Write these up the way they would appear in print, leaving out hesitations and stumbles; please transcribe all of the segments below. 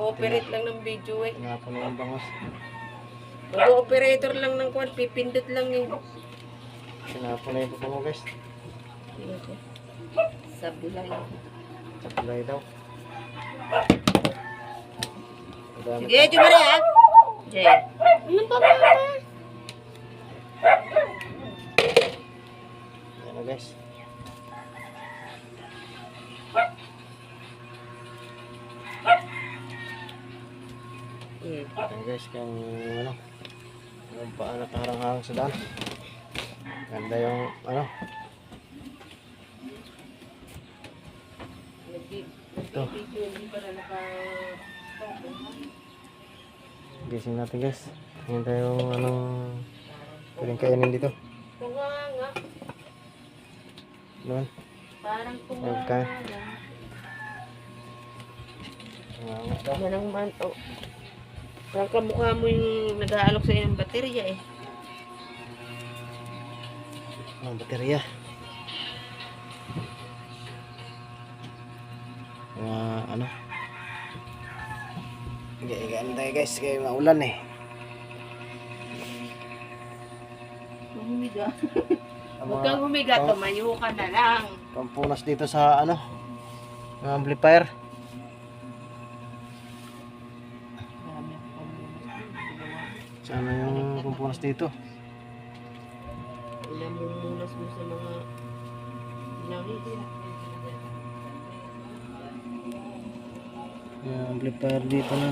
Nag-ooperate lang ng video eh. Nga po na yung bangos. Mag-operator lang ng kwan, pipindot lang eh. Sinapo na yung pabango guys. Sablay. Sablay daw. Sige, Jumari ha. Jay. Ano pa ba? Yan na guys. Yan guys, kung ano, yung paa nakaharang-harang sa daan. Ganda yung ano. Ito. Gising natin guys. Yan tayong anong pwedeng kainin dito. Tunga nga. Doon. Parang tunga Okay. nga. Nga Yan ang man. Oh. Parang kamukha mo yung nag-aalok sa'yo ng baterya eh. ang baterya. Mga ano. Higa-higaan tayo guys, kaya maulan eh. Humiga. Ang Huwag mga kang humiga, tumayo ka na lang. pampunas dito sa ano, ng amplifier. Sana yung pampunas dito. Namumunas mo sa mga langit. Yung amplifier dito na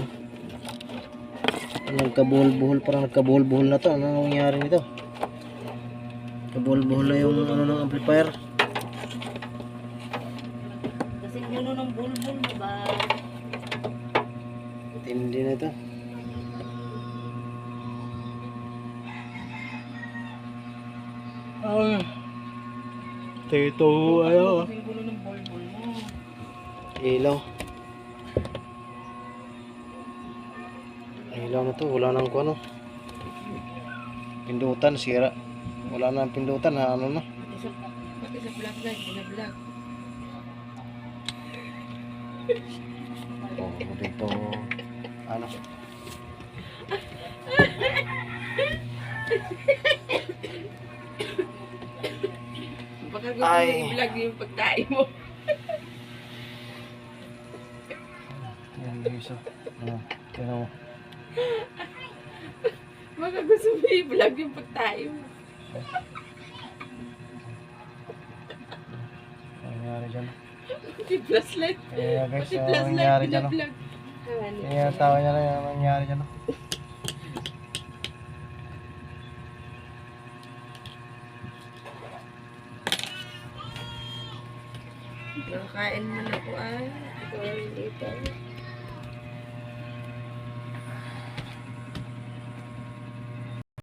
nagkabuhol-buhol, parang nagkabuhol-buhol na to. Ano nangyari nito? Kabuhol-buhol na yung ano ng amplifier. Kasi yun ng bulbul mo ba? Tindi na ito. Ito ano? Yung gulo ng bulbul mo. Ilaw. Ilaw na to, wala nang ano. Pindutan, sira. Wala nang pindutan, ano na. Pati sa black light, binablock. Oh, dito. Ano? Baka gusto mo i-vlog yung pagkain mo. Yan, guys. Ano? Ano? Baka gusto mo i-vlog yung pagkain mo. Ano nangyari dyan? Pati flashlight. Kaya guys, Pati ano flashlight, nangyari dyan? binablog. Kaya tawa niya na yung nangyari dyan. Nakakain man ako ay. Ito ay dito.